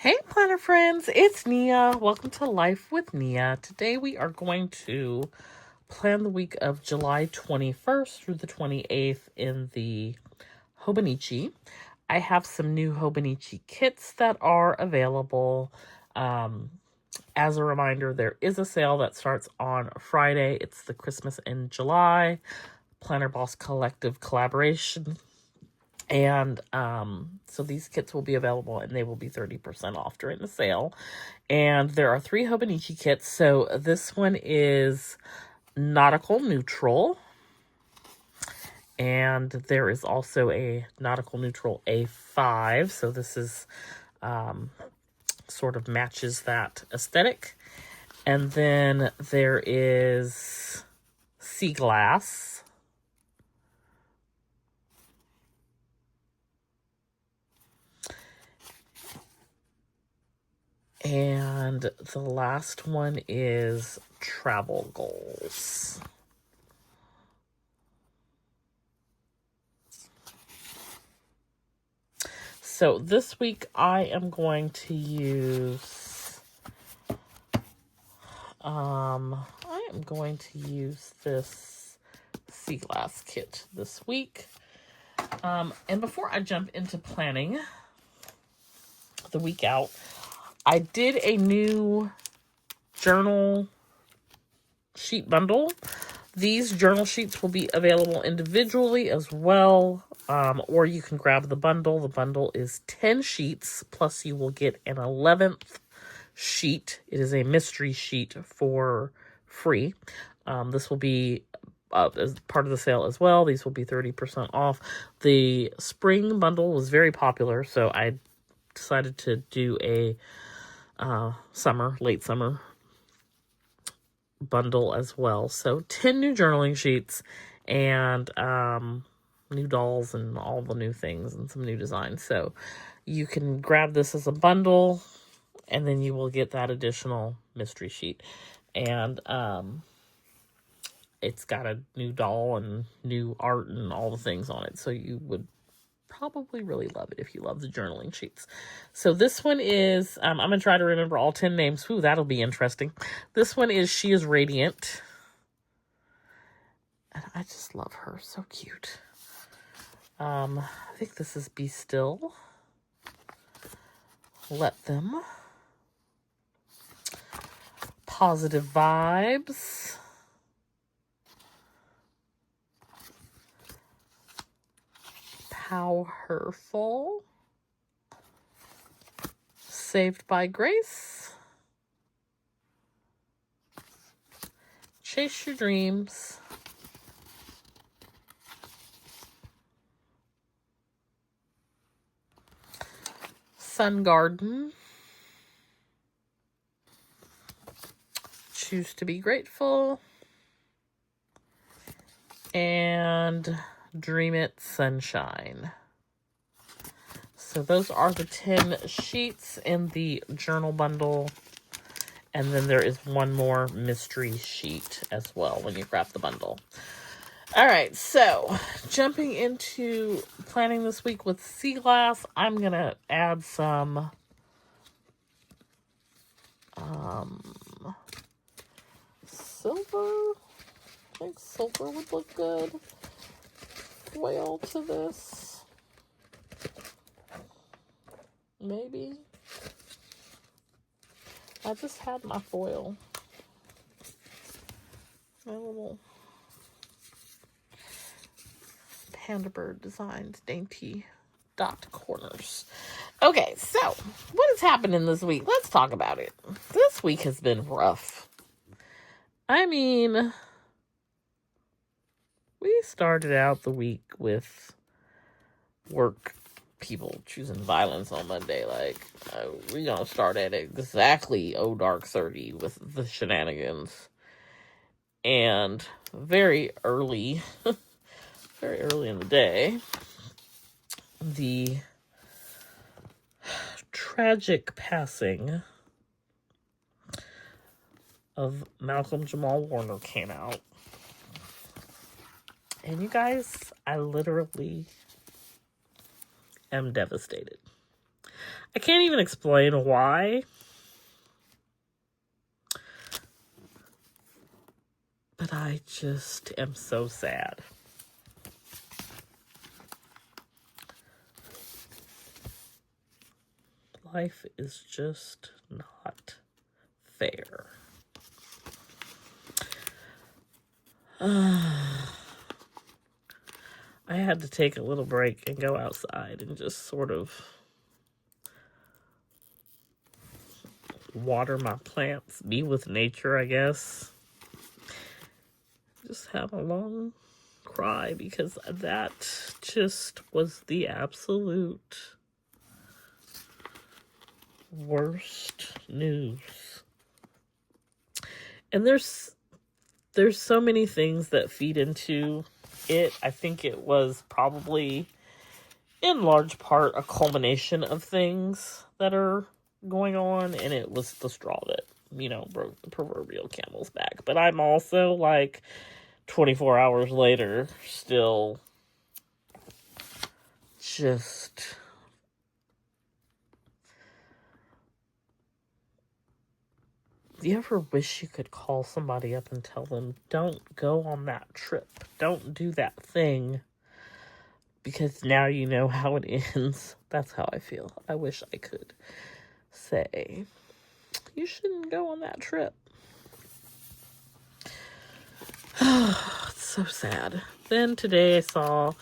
Hey planner friends, it's Nia. Welcome to Life with Nia. Today we are going to plan the week of July 21st through the 28th in the Hobonichi. I have some new Hobonichi kits that are available. As a reminder, there is a sale that starts on Friday. It's the Christmas in July Planner Boss Collective collaboration. And so these kits will be available and they will be 30% off during the sale. And there are 3 Hobonichi kits. So this one is nautical neutral. And there is also a nautical neutral A5. So this is sort of matches that aesthetic. And then there is sea glass. And the last one is travel goals. So this week I am going to use, this sea glass kit this week. And before I jump into planning the week out, I did a new journal sheet bundle. These journal sheets will be available individually as well, or you can grab the bundle. The bundle is 10 sheets, plus you will get an 11th sheet. It is a mystery sheet for free. This will be as part of the sale as well. These will be 30% off. The spring bundle was very popular, so I decided to do a late summer bundle as well. So 10 new journaling sheets and new dolls and all the new things and some new designs. So you can grab this as a bundle and then you will get that additional mystery sheet. And it's got a new doll and new art and all the things on it. So you would probably really love it if you love the journaling sheets. So this one is, I'm going to try to remember all 10 names. Ooh, that'll be interesting. This one is She is Radiant. And I just love her. So cute. I think this is Be Still. Let Them. Positive Vibes. Powerful. Saved by Grace. Chase Your Dreams. Sun Garden. Choose to Be Grateful. And Dream It Sunshine. So those are the 10 sheets in the journal bundle. And then there is one more mystery sheet as well when you grab the bundle. All right, so jumping into planning this week with sea glass, I'm going to add some silver. I think silver would look good. Foil to this. Maybe. I just had my foil. My little panda bird designed dainty dot corners. Okay, so what has happened in this week? Let's talk about it. This week has been rough. I mean, we started out the week with work people choosing violence on Monday. Like, we're gonna start at exactly dark 30 with the shenanigans. And very early in the day, the tragic passing of Malcolm Jamal Warner came out. And you guys, I literally am devastated. I can't even explain why. But I just am so sad. Life is just not fair. I had to take a little break and go outside and just sort of water my plants, be with nature, I guess. Just have a long cry because that just was the absolute worst news. And there's so many things that feed into it. I think it was probably in large part a culmination of things that are going on, and it was the straw that, you know, broke the proverbial camel's back. But I'm also like 24 hours later still just do you ever wish you could call somebody up and tell them, don't go on that trip, don't do that thing, because now you know how it ends? That's how I feel. I wish I could say, you shouldn't go on that trip. It's so sad. Then today I saw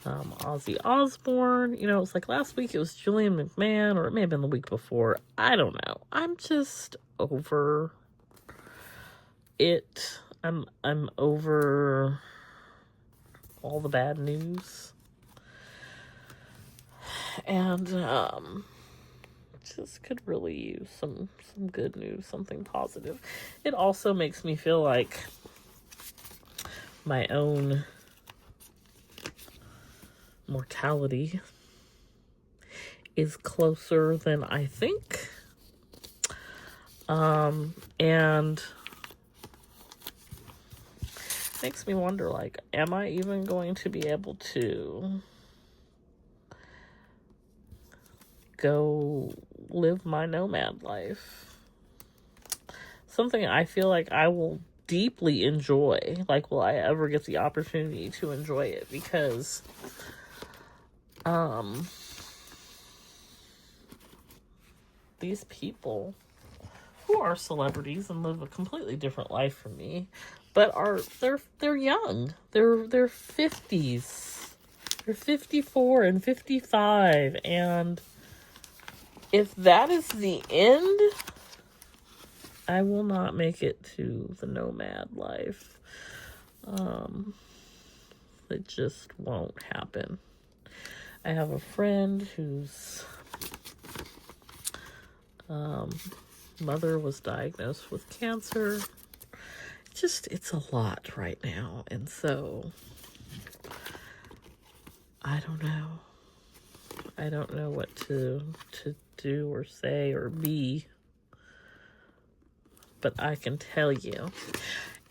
Ozzy Osbourne. You know, it was like last week it was Julian McMahon, or it may have been the week before. I don't know. I'm just over it. I'm over all the bad news. And just could really use some good news, something positive. It also makes me feel like my own mortality is closer than I think. And makes me wonder, like, am I even going to be able to go live my nomad life? Something I feel like I will deeply enjoy. Like, will I ever get the opportunity to enjoy it? Because these people who are celebrities and live a completely different life from me, but they're young. They're 50s. They're 54 and 55, and if that is the end, I will not make it to the nomad life. It just won't happen. I have a friend whose mother was diagnosed with cancer. It's a lot right now. And so, I don't know. I don't know what to do or say or be. But I can tell you.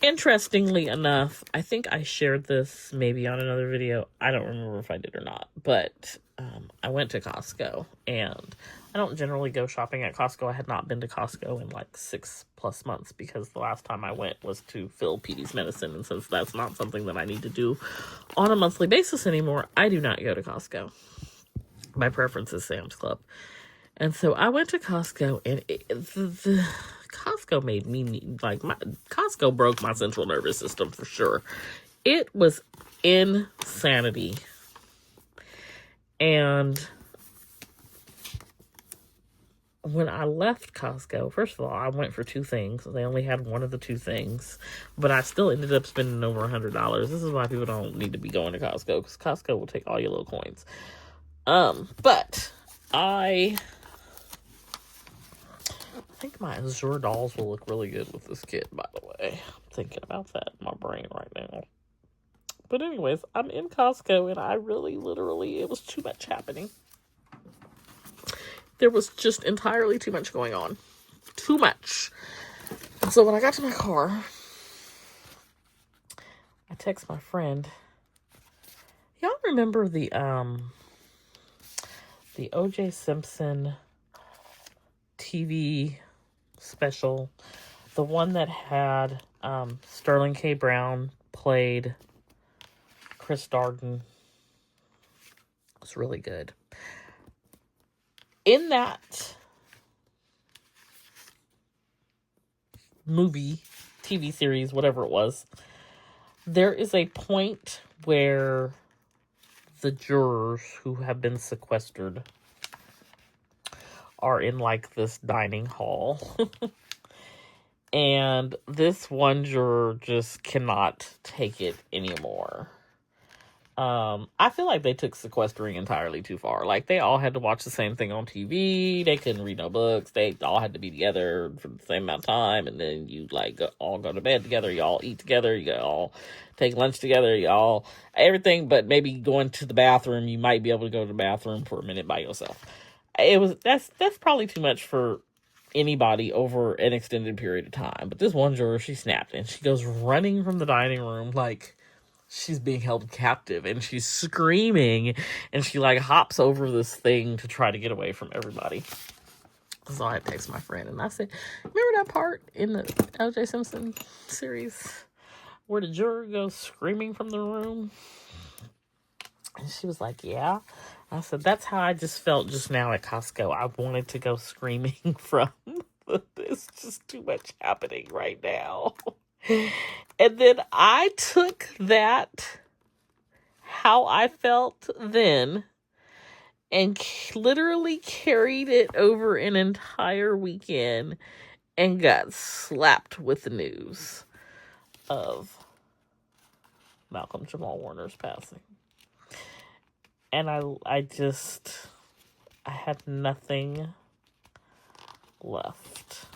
Interestingly enough, I think I shared this maybe on another video. I don't remember if I did or not. But I went to Costco, and I don't generally go shopping at Costco. I had not been to Costco in like 6+ months because the last time I went was to fill Petey's medicine. And since that's not something that I need to do on a monthly basis anymore, I do not go to Costco. My preference is Sam's Club. And so I went to Costco, and the Costco made me, like, Costco broke my central nervous system for sure. It was insanity. And when I left Costco, first of all, I went for 2 things. They only had one of the 2 things, but I still ended up spending over $100. This is why people don't need to be going to Costco, because Costco will take all your little coins. But I think my Azure dolls will look really good with this kit, by the way. I'm thinking about that in my brain right now. But anyways, I'm in Costco, and I really, literally, it was too much happening. There was just entirely too much going on. Too much. And so when I got to my car, I text my friend. Y'all remember the O.J. Simpson TV special. The one that had Sterling K. Brown played Chris Darden. It's really good. In that movie, TV series, whatever it was, there is a point where the jurors who have been sequestered are in like this dining hall. And this one juror just cannot take it anymore. I feel like they took sequestering entirely too far. Like, they all had to watch the same thing on TV. They couldn't read no books. They all had to be together for the same amount of time. And then you, like, all go to bed together. You all eat together. You all take lunch together. You all, everything but maybe going to the bathroom. You might be able to go to the bathroom for a minute by yourself. That's probably too much for anybody over an extended period of time. But this one juror, she snapped, and she goes running from the dining room like she's being held captive, and she's screaming, and she like hops over this thing to try to get away from everybody. So I text my friend and I said, remember that part in the O.J. Simpson series where the juror goes screaming from the room? And she was like, yeah. I said, that's how I just felt just now at Costco. I wanted to go screaming from, there's just too much happening right now. And then I took that, how I felt then, and literally carried it over an entire weekend and got slapped with the news of Malcolm Jamal Warner's passing. And I had nothing left.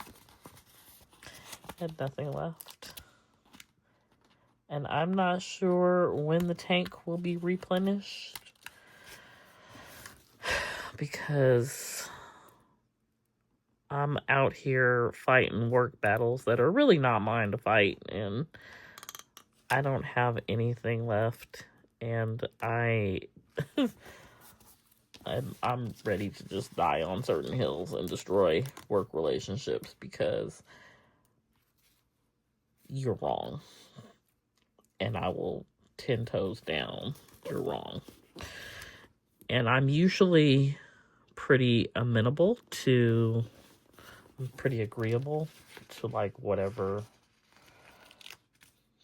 And I'm not sure when the tank will be replenished, because I'm out here fighting work battles that are really not mine to fight, and I don't have anything left, and I'm ready to just die on certain hills and destroy work relationships because you're wrong. And I will 10 toes down, you're wrong. And I'm usually pretty agreeable to like whatever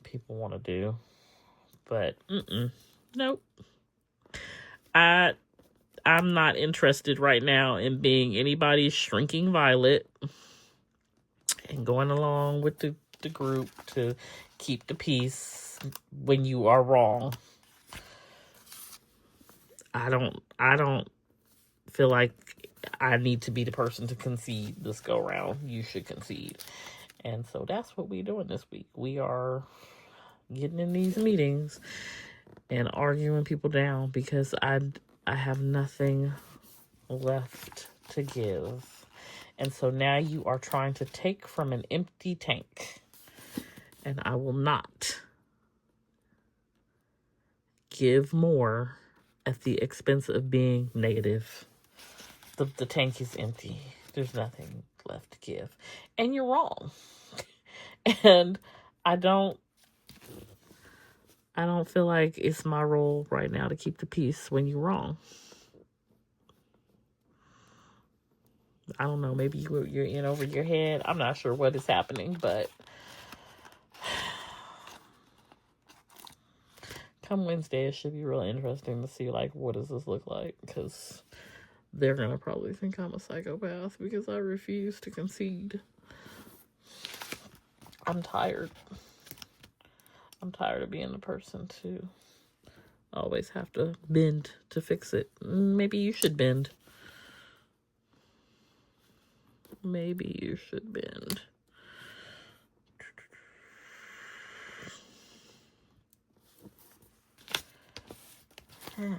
people want to do. But nope. I'm not interested right now in being anybody's shrinking violet and going along with the group to keep the peace when you are wrong. I don't feel like I need to be the person to concede this go round. You should concede. And so that's what we're doing this week. We are getting in these meetings and arguing people down because I have nothing left to give. And so now you are trying to take from an empty tank. And I will not give more at the expense of being negative. The tank is empty. There's nothing left to give. And you're wrong. And I don't feel like it's my role right now to keep the peace when you're wrong. I don't know, maybe you're in over your head. I'm not sure what is happening, but come Wednesday, it should be really interesting to see, like, what does this look like? Because they're going to probably think I'm a psychopath because I refuse to concede. I'm tired. I'm tired of being the person to always have to bend to fix it. Maybe you should bend. Maybe you should bend. All right.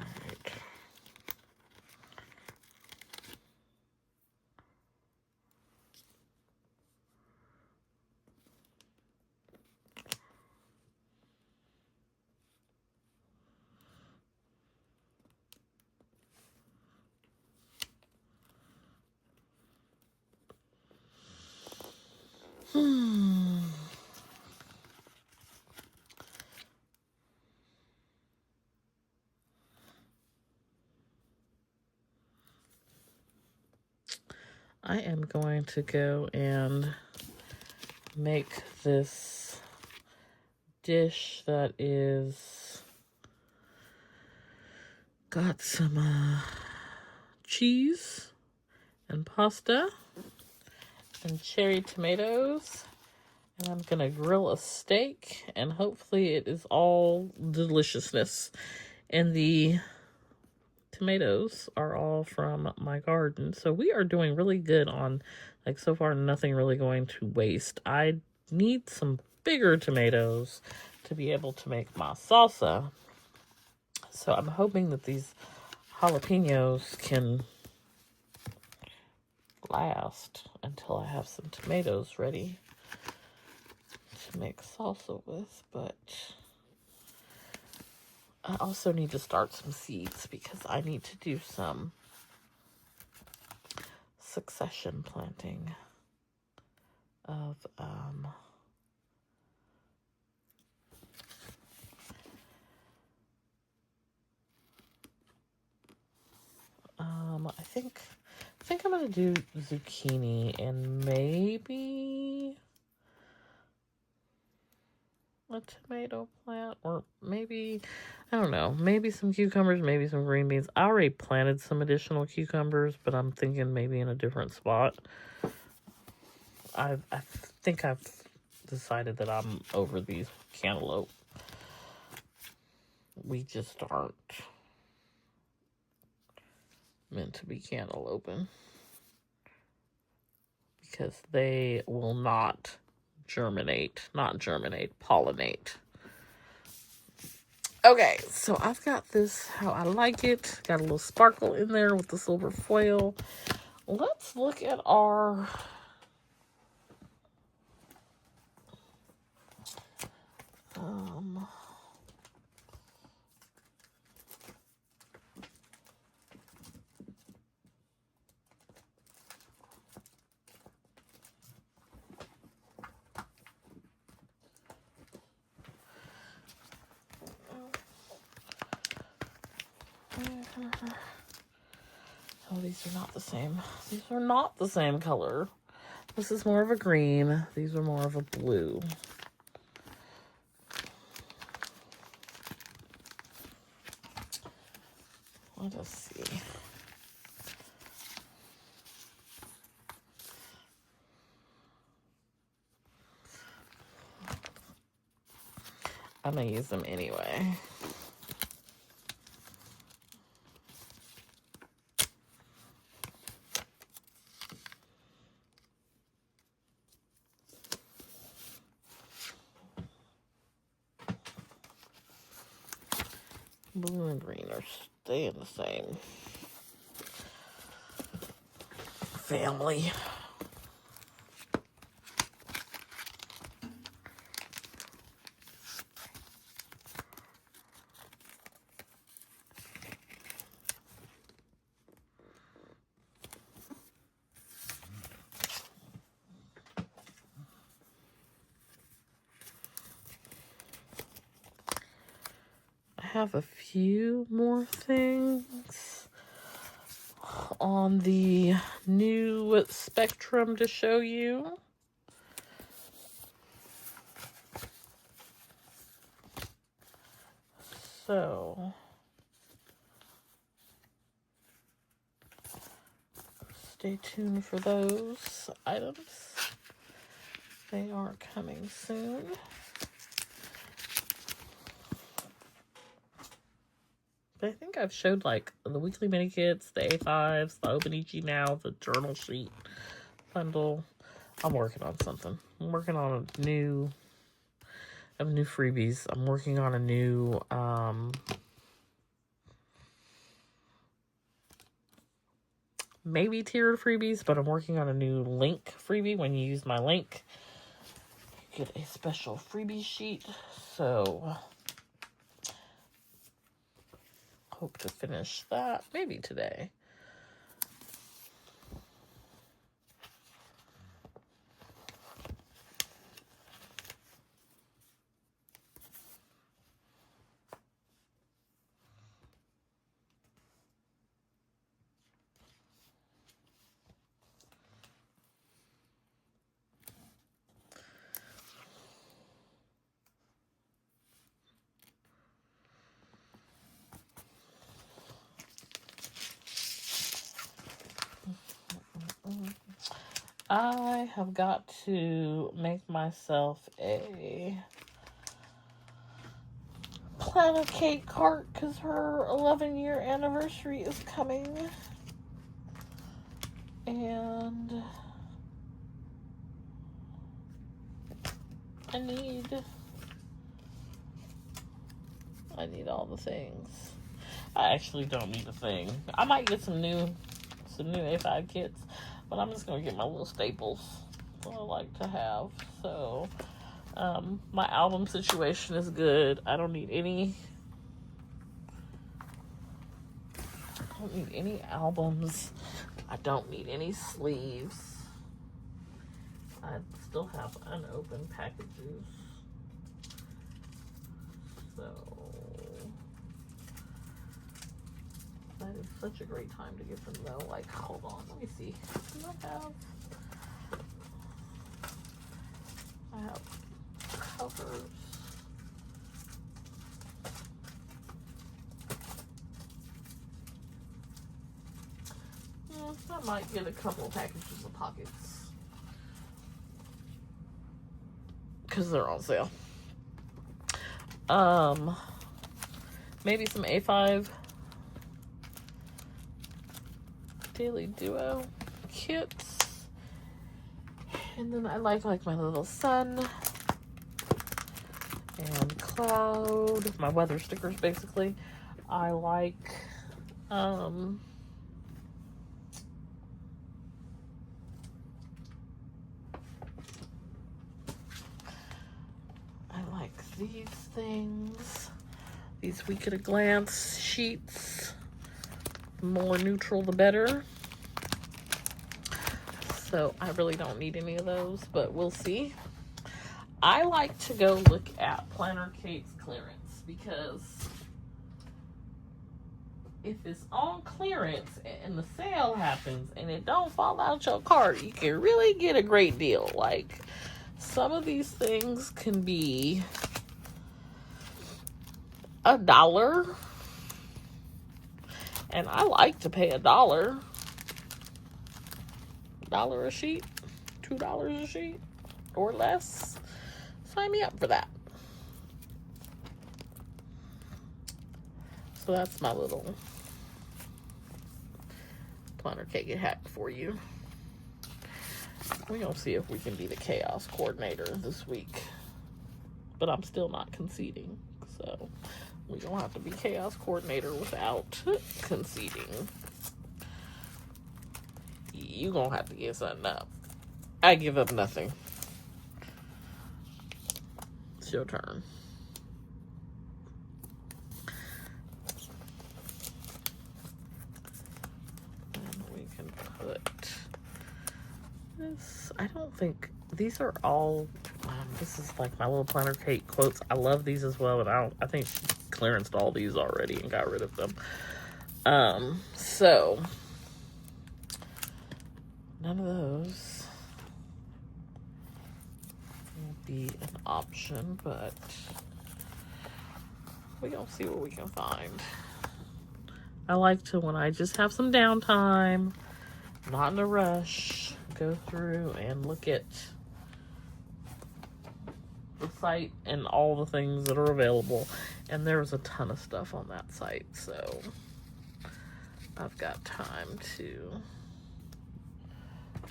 I am going to go and make this dish that is got some cheese and pasta and cherry tomatoes. And I'm going to grill a steak, and hopefully it is all deliciousness. And the tomatoes are all from my garden. So we are doing really good on, like, so far nothing really going to waste. I need some bigger tomatoes to be able to make my salsa. So I'm hoping that these jalapenos can last until I have some tomatoes ready to make salsa with. But I also need to start some seeds because I need to do some succession planting of I think I'm gonna do zucchini and maybe a tomato plant, or maybe, I don't know, maybe some cucumbers, maybe some green beans. I already planted some additional cucumbers, but I'm thinking maybe in a different spot. I think I've decided that I'm over these cantaloupe. We just aren't meant to be cantaloupe because they will not pollinate. Okay, so I've got this how I like it. Got a little sparkle in there with the silver foil. Let's look at our oh, these are not the same. These are not the same color. This is more of a green. These are more of a blue. Let us see. I'm going to use them anyway. Blue and green are staying the same family. I have a few more things on the new spectrum to show you. So stay tuned for those items. They are coming soon. But I think I've showed like the weekly mini kits, the A5s, the Hobonichi now, the journal sheet bundle. I'm working on something. I'm working on a new freebies. I'm working on a new maybe tiered freebies, but I'm working on a new link freebie. When you use my link, you get a special freebie sheet. So hope to finish that maybe today. I have got to make myself a planner cake cart because her 11-year anniversary is coming. And I need all the things. I actually don't need a thing. I might get some new A5 kits, but I'm just gonna get my little staples that I like to have. So my album situation is good. I don't need any albums. I don't need any sleeves. I still have unopened packages. So that is such a great time to get them though. Like, hold on, let me see. Do I have covers. I might get a couple of packages of pockets because they're on sale. Maybe some A5 Daily Duo kits, and then I like my little sun and cloud, my weather stickers basically. I like these things, these week at a glance sheets. The more neutral the better. So I really don't need any of those, but we'll see. I like to go look at Planner Kate's clearance because if it's on clearance and the sale happens and it don't fall out your cart, you can really get a great deal. Like, some of these things can be $1, and I like to pay $1 a sheet, $2 a sheet, or less. Sign me up for that. So that's my little planner cake hack for you. We're gonna see if we can be the chaos coordinator this week, but I'm still not conceding, so we're gonna have to be chaos coordinator without conceding. You gonna have to give something up. I give up nothing. It's your turn. And we can put this. I don't think these are all. This is like my little planner cake quotes. I love these as well, and I think she clearanced all these already and got rid of them. So none of those will be an option, but we're gonna see what we can find. I like to, when I just have some downtime, not in a rush, go through and look at the site and all the things that are available, and there's a ton of stuff on that site, so I've got time to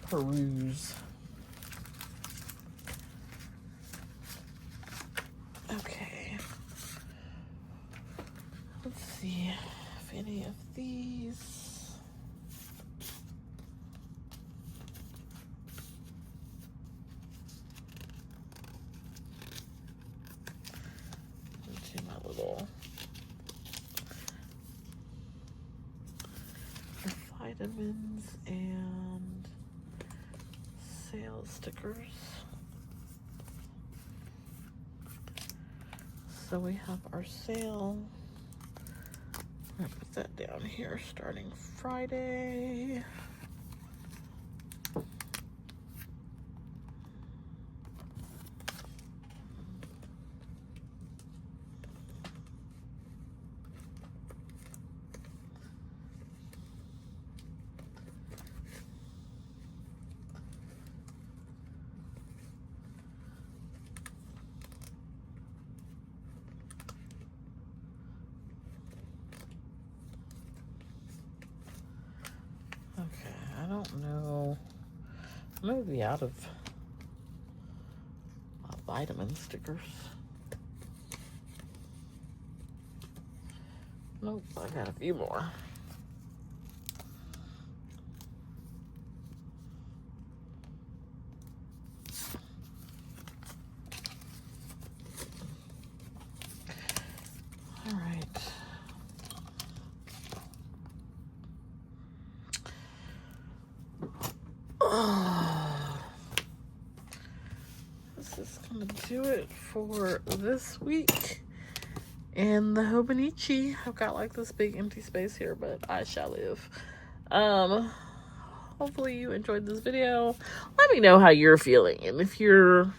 peruse. Okay, let's see if any of these. Vitamins and sales stickers. So we have our sale. I'm gonna put that down here starting Friday. don't know. I'm going to be out of vitamin stickers. Nope, I got a few more. All right. This is going to do it for this week. And the Hobonichi, I've got like this big empty space here, but I shall live. Hopefully you enjoyed this video. Let me know how you're feeling, and if you're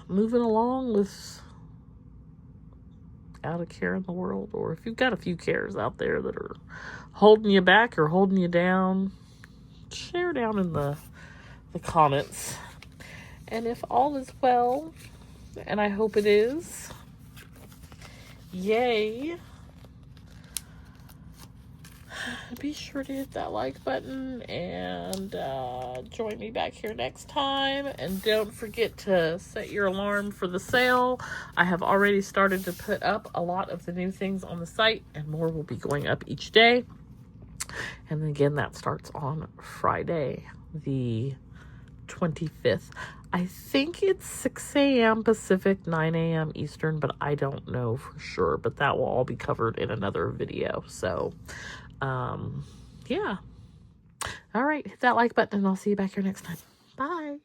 moving along with out of care in the world, or if you've got a few cares out there that are holding you back or holding you down, share down in the comments. And if all is well, and I hope it is, yay, be sure to hit that like button and join me back here next time. And don't forget to set your alarm for the sale. I have already started to put up a lot of the new things on the site, and more will be going up each day. And again, that starts on Friday, the 25th. I think it's 6 a.m. Pacific, 9 a.m. Eastern, but I don't know for sure. But that will all be covered in another video. So, yeah. All right, hit that like button, and I'll see you back here next time. Bye.